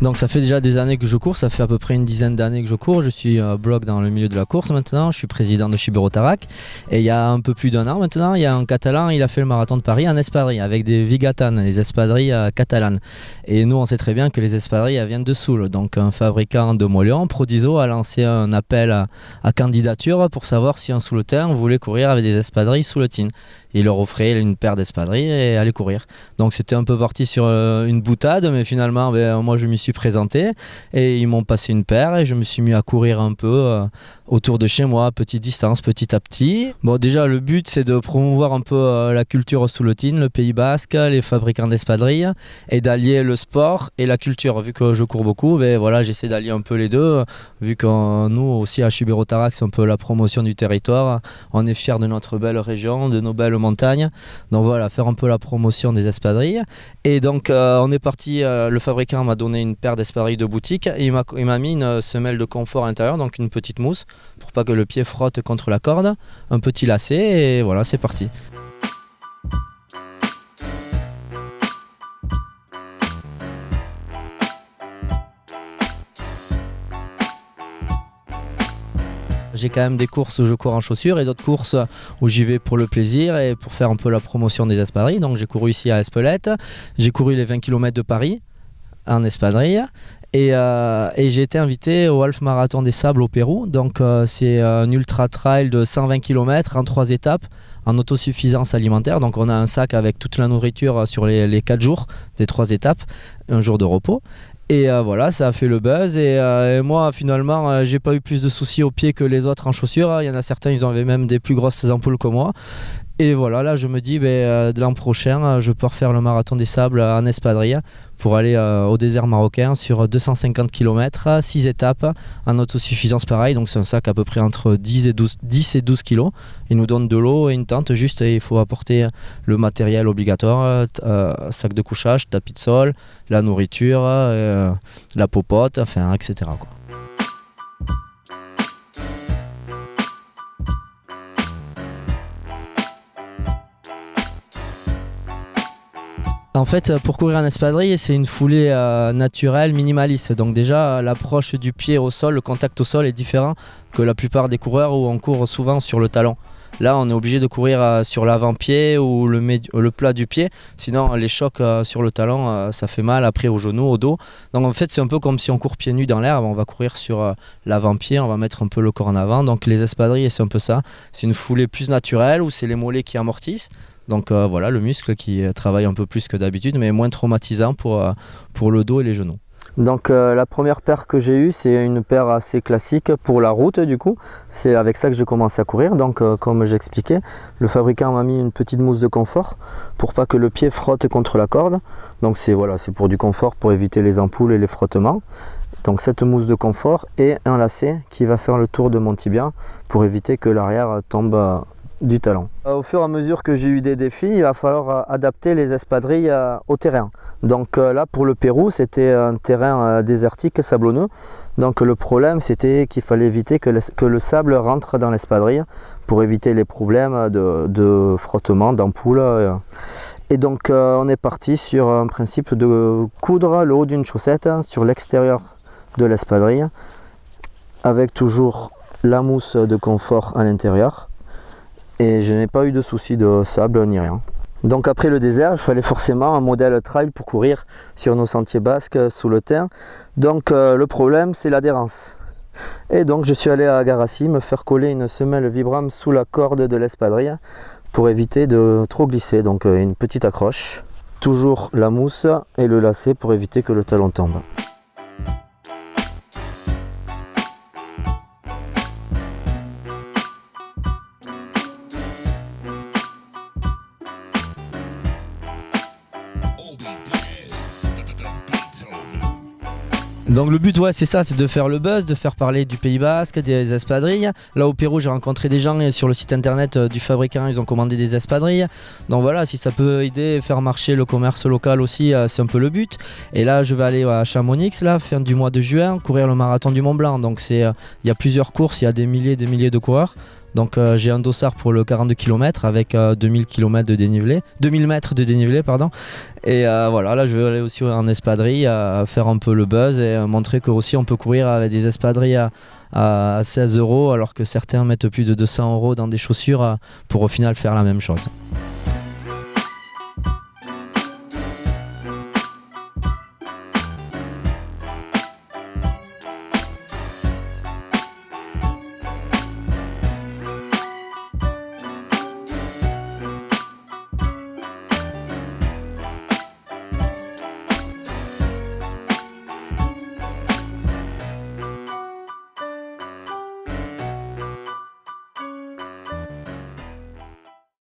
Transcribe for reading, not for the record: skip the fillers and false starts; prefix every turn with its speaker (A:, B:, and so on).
A: Donc ça fait déjà des années que je cours, ça fait à peu près une dizaine d'années que je cours. Je suis bloc dans le milieu de la course maintenant, je suis président de Chibero Tarak. Et il y a un peu plus d'un an maintenant, il y a un Catalan, il a fait le marathon de Paris en espadrilles avec des vigatanes, les espadrilles catalanes. Et nous on sait très bien que les espadrilles elles viennent de Soule. Donc un fabricant de moellons, Prodiso, a lancé un appel à candidature pour savoir si un Souletain voulait courir avec des espadrilles souletines. Il leur offrait une paire d'espadrilles et aller courir. Donc c'était un peu parti sur une boutade, mais finalement moi je m'y suis présenté et ils m'ont passé une paire et je me suis mis à courir un peu autour de chez moi, petite distance, petit à petit. Bon, déjà le but c'est de promouvoir un peu la culture souletine, le Pays Basque, les fabricants d'espadrilles et d'allier le sport et la culture. Vu que je cours beaucoup, voilà, j'essaie d'allier un peu les deux. Vu que nous aussi à Chibero Tarak c'est un peu la promotion du territoire, on est fiers de notre belle région, de nos belles montagnes. Donc voilà, faire un peu la promotion des espadrilles. Et donc on est parti, le fabricant m'a donné une paire d'espadrilles de boutique et il m'a mis une semelle de confort à l'intérieur, donc une petite mousse pour pas que le pied frotte contre la corde, un petit lacet et voilà, c'est parti. J'ai quand même des courses où je cours en chaussures et d'autres courses où j'y vais pour le plaisir et pour faire un peu la promotion des espadrilles. Donc j'ai couru ici à Espelette, j'ai couru les 20 km de Paris en espadrille et j'ai été invité au Half Marathon des Sables au Pérou. Donc c'est un ultra trail de 120 km en 3 étapes en autosuffisance alimentaire. Donc on a un sac avec toute la nourriture sur les 4 jours des 3 étapes, un jour de repos. Et voilà, ça a fait le buzz et moi finalement j'ai pas eu plus de soucis aux pieds que les autres en chaussures. Il y en a certains, ils avaient même des plus grosses ampoules que moi. Et voilà, là je me dis de l'an prochain je peux refaire le marathon des sables en espadrille pour aller au désert marocain sur 250 km, 6 étapes en autosuffisance pareil. Donc c'est un sac à peu près entre 10 et 12 kg. Il nous donne de l'eau et une tente juste et il faut apporter le matériel obligatoire, sac de couchage, tapis de sol, la nourriture, la popote, enfin etc. quoi. En fait, pour courir en espadrille, c'est une foulée naturelle, minimaliste. Donc déjà, l'approche du pied au sol, le contact au sol est différent que la plupart des coureurs où on court souvent sur le talon. Là, on est obligé de courir sur l'avant-pied ou le plat du pied. Sinon, les chocs sur le talon, ça fait mal après au genou, au dos. Donc en fait, c'est un peu comme si on court pieds nus dans l'herbe. On va courir sur l'avant-pied, on va mettre un peu le corps en avant. Donc les espadrilles, c'est un peu ça. C'est une foulée plus naturelle où c'est les mollets qui amortissent. Donc voilà, le muscle qui travaille un peu plus que d'habitude, mais moins traumatisant pour le dos et les genoux. Donc la première paire que j'ai eue, c'est une paire assez classique pour la route du coup. C'est avec ça que j'ai commencé à courir. Donc comme j'expliquais, le fabricant m'a mis une petite mousse de confort pour pas que le pied frotte contre la corde. Donc c'est pour du confort, pour éviter les ampoules et les frottements. Donc cette mousse de confort et un lacet qui va faire le tour de mon tibia pour éviter que l'arrière tombe du talon. Au fur et à mesure que j'ai eu des défis, il va falloir adapter les espadrilles au terrain. Donc là pour le Pérou, c'était un terrain désertique, sablonneux. Donc le problème c'était qu'il fallait éviter que le sable rentre dans l'espadrille pour éviter les problèmes de frottement, d'ampoule. Et donc on est parti sur un principe de coudre le haut d'une chaussette sur l'extérieur de l'espadrille avec toujours la mousse de confort à l'intérieur. Et je n'ai pas eu de soucis de sable ni rien. Donc après le désert, il fallait forcément un modèle trail pour courir sur nos sentiers basques souletain. Donc le problème c'est l'adhérence. Et donc je suis allé à Garassi me faire coller une semelle Vibram sous la corde de l'espadrille pour éviter de trop glisser. Donc une petite accroche, toujours la mousse et le lacet pour éviter que le talon tombe. Donc le but c'est ça, c'est de faire le buzz, de faire parler du Pays Basque, des espadrilles. Là au Pérou j'ai rencontré des gens et sur le site internet du fabricant ils ont commandé des espadrilles. Donc voilà, si ça peut aider, faire marcher le commerce local aussi, c'est un peu le but. Et là je vais aller à Chamonix, là, fin du mois de juin, courir le marathon du Mont Blanc. Donc il y a plusieurs courses, il y a des milliers de coureurs. Donc j'ai un dossard pour le 42 km avec 2000 km de dénivelé, 2000 mètres de dénivelé pardon. Et voilà, là je vais aller aussi en espadrille, faire un peu le buzz et montrer que aussi on peut courir avec des espadrilles à 16 € alors que certains mettent plus de 200 € dans des chaussures pour au final faire la même chose.